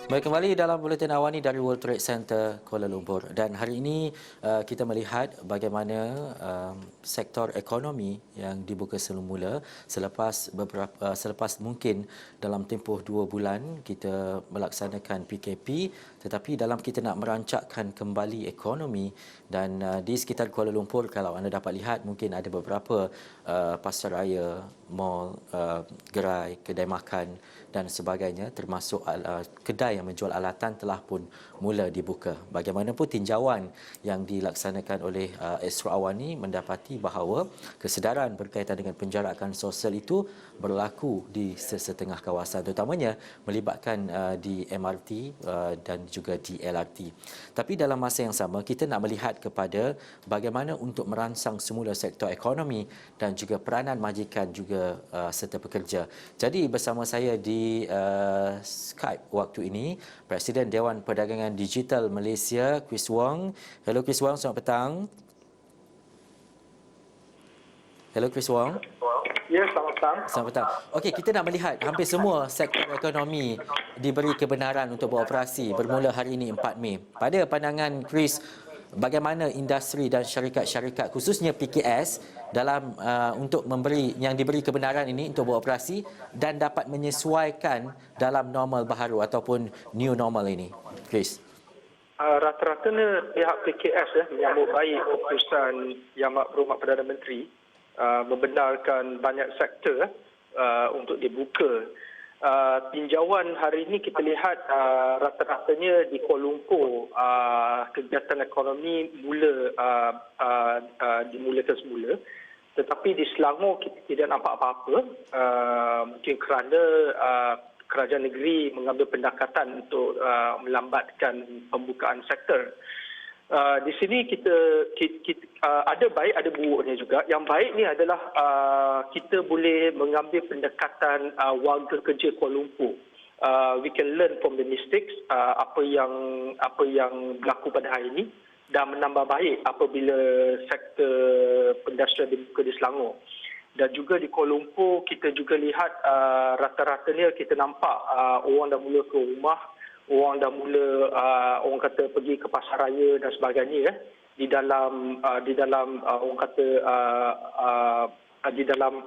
Baik, kembali dalam Buletin Awani dari World Trade Center Kuala Lumpur. Dan hari ini kita melihat bagaimana sektor ekonomi yang dibuka semula selepas mungkin dalam tempoh 2 bulan kita melaksanakan PKP, tetapi dalam kita nak merancakkan kembali ekonomi dan di sekitar Kuala Lumpur, kalau anda dapat lihat, mungkin ada beberapa pasaraya, mall, gerai, kedai makan dan sebagainya, termasuk kedai yang menjual alatan telah pun mula dibuka. Bagaimanapun tinjauan yang dilaksanakan oleh Esra Awani mendapati bahawa kesedaran berkaitan dengan penjarakan sosial itu berlaku di sesetengah kawasan, terutamanya melibatkan di MRT dan juga di LRT. Tapi dalam masa yang sama, kita nak melihat kepada bagaimana untuk merangsang semula sektor ekonomi dan juga peranan majikan juga serta pekerja. Jadi bersama saya di Skype waktu ini Presiden Dewan Perdagangan Digital Malaysia, Chris Wong. Hello Chris Wong, selamat petang. Hello Chris Wong. Ya, selamat petang. Selamat petang. Okey, kita nak melihat hampir semua sektor ekonomi diberi kebenaran untuk beroperasi bermula hari ini 4 Mei. Pada pandangan Chris, bagaimana industri dan syarikat-syarikat khususnya PKS dalam untuk diberi kebenaran ini untuk beroperasi dan dapat menyesuaikan dalam normal baharu ataupun new normal ini, Chris? Rata-ratanya pihak PKS menyambut baik keputusan Yang Berhormat Perdana Menteri membenarkan banyak sektor untuk dibuka. Tinjauan hari ini kita lihat rata-ratanya di Kuala Lumpur kegiatan ekonomi dimulakan semula, tetapi di Selangor kita tidak nampak apa-apa, mungkin kerana kerajaan negeri mengambil pendekatan untuk melambatkan pembukaan sektor. Di sini kita ada baik ada buruknya juga. Yang baik ni adalah kita boleh mengambil pendekatan warga kerja Kuala Lumpur. We can learn from the mistakes apa yang berlaku pada hari ini dan menambah baik apabila sektor pendastrian dibuka di Selangor. Dan juga di Kuala Lumpur kita juga lihat rata-ratanya kita nampak orang dah mula ke rumah. Orang dah mula orang kata pergi ke pasaraya dan sebagainya di dalam orang kata di dalam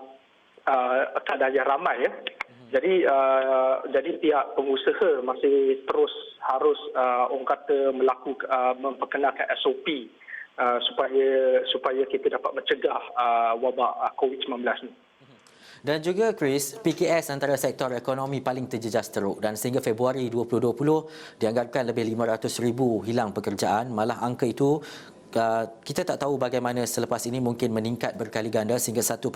keadaan yang ramai ya. Jadi pihak pengusaha masih terus harus orang kata memperkenalkan SOP supaya kita dapat mencegah wabak COVID-19 ni. Dan juga Chris, PKS antara sektor ekonomi paling terjejas teruk dan sehingga Februari 2020 dianggarkan lebih 500,000 hilang pekerjaan. Malah angka itu kita tak tahu bagaimana selepas ini mungkin meningkat berkali ganda sehingga 1.8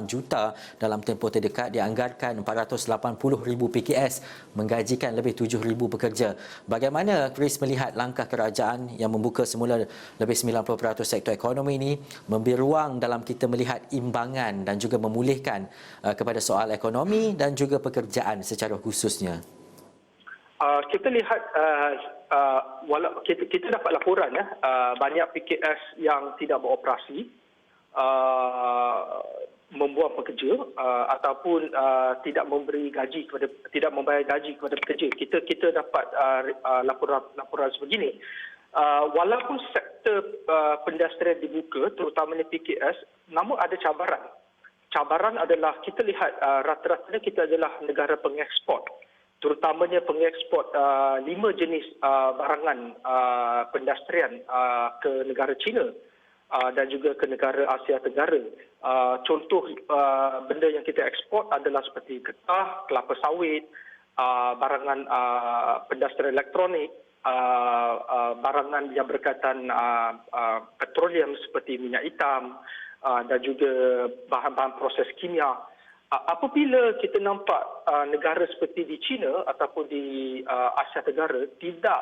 juta dalam tempoh terdekat. Dianggarkan 480,000 PKS menggajikan lebih 7,000 pekerja. Bagaimana Chris melihat langkah kerajaan yang membuka semula lebih 90% sektor ekonomi ini memberi ruang dalam kita melihat imbangan dan juga memulihkan kepada soal ekonomi dan juga pekerjaan secara khususnya? Kita lihat kita dapat laporan banyak PKS yang tidak beroperasi, membuang pekerja ataupun tidak membayar gaji kepada pekerja. Kita dapat laporan sebegini. Walaupun sektor pendastrian dibuka, terutamanya PKS, namun ada cabaran. Cabaran adalah kita lihat rata-ratanya kita adalah negara pengekspor. Terutamanya pengekspor 5 jenis barangan pendastrian ke negara China dan juga ke negara Asia Tenggara. Contoh benda yang kita ekspor adalah seperti getah, kelapa sawit, barangan pendastrian elektronik, barangan yang berkaitan petroleum seperti minyak hitam dan juga bahan-bahan proses kimia. Apabila kita nampak negara seperti di China ataupun di Asia Tenggara tidak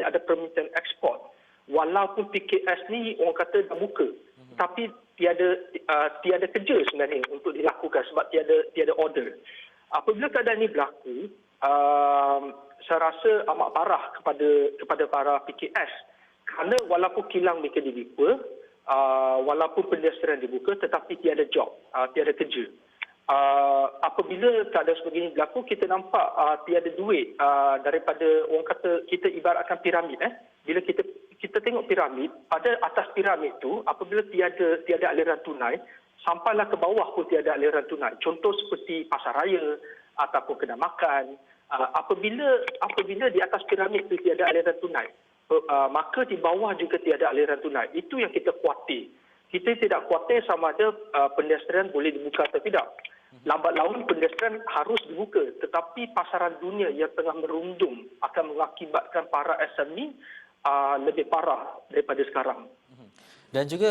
ada permintaan ekspor, walaupun PKS ni orang kata dah buka, tapi tiada kerja sebenarnya untuk dilakukan sebab tiada order. Apabila keadaan ini berlaku, saya rasa amat parah kepada para PKS kerana walaupun kilang mereka dibuka, walaupun pendastrian dibuka tetapi tiada job, tiada kerja. apabila keadaan sebegini berlaku, kita nampak tiada duit daripada, orang kata, kita ibaratkan piramid. Bila kita tengok piramid, pada atas piramid tu, apabila tiada aliran tunai, sampailah ke bawah pun tiada aliran tunai. Contoh seperti pasar raya ataupun kedai makan. Apabila di atas piramid itu tiada aliran tunai, maka di bawah juga tiada aliran tunai. Itu yang kita khawatir. Kita tidak khawatir sama ada pedestrian boleh dibuka atau tidak. Lambat laun pedestrian harus dibuka, tetapi pasaran dunia yang tengah merundum akan mengakibatkan para SME lebih parah daripada sekarang. Dan juga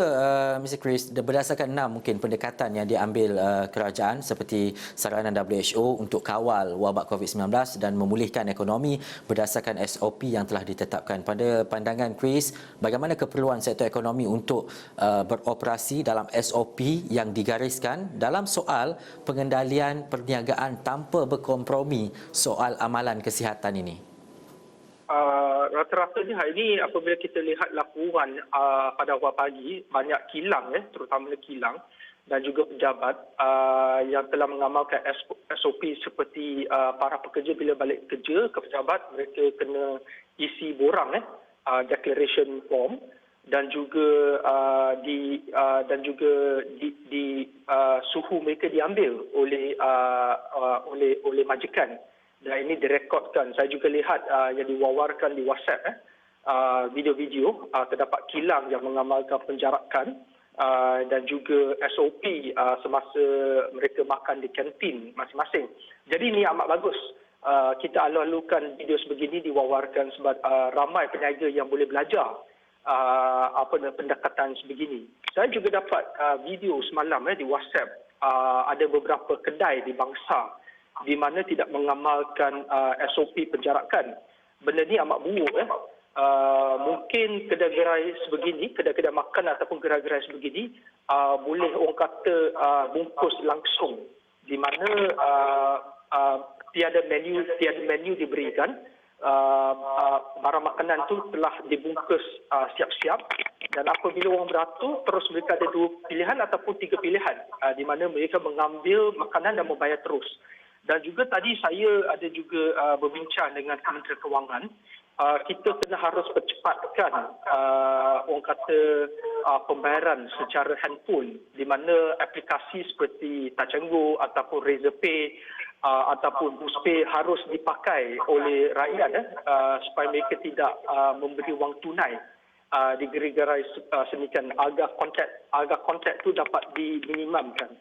Mr. Chris, berdasarkan 6 mungkin pendekatan yang diambil kerajaan seperti saranan WHO untuk kawal wabak COVID-19 dan memulihkan ekonomi berdasarkan SOP yang telah ditetapkan. Pada pandangan Chris, bagaimana keperluan sektor ekonomi untuk beroperasi dalam SOP yang digariskan dalam soal pengendalian perniagaan tanpa berkompromi soal amalan kesihatan ini? Rata-ratanya hari ini apabila kita lihat laporan pada awal pagi, banyak kilang, terutamanya kilang dan juga pejabat yang telah mengamalkan SOP seperti para pekerja bila balik kerja ke pejabat, mereka kena isi borang, declaration form, dan juga suhu mereka diambil oleh majikan. Dan ini direkodkan. Saya juga lihat yang diwawarkan di WhatsApp, video-video, terdapat kilang yang mengamalkan penjarakan dan juga SOP semasa mereka makan di kantin masing-masing. Jadi ini amat bagus. Kita alu-alukan video sebegini diwawarkan sebab ramai peniaga yang boleh belajar pendekatan sebegini. Saya juga dapat video semalam di WhatsApp. Ada beberapa kedai di Bangsa di mana tidak mengamalkan SOP penjarakan. Benda ni amat buruk. Mungkin kedai-kedai sebegini, kedai-kedai makan ataupun gerai-gerai sebegini boleh orang kata bungkus langsung, di mana tiada menu diberikan. Barang makanan tu telah dibungkus siap-siap, dan apabila orang beratur, terus mereka ada 2 pilihan ataupun 3 pilihan, di mana mereka mengambil makanan dan membayar terus. Dan juga tadi saya ada juga berbincang dengan Kementerian Kewangan. Kita kena harus percepatkan orang kata pembayaran secara handphone, di mana aplikasi seperti Touch 'n Go ataupun Razorpay ataupun BooSpay harus dipakai oleh rakyat supaya mereka tidak memberi wang tunai di gerai-gerai semikian, agar kontak itu dapat diminimumkan.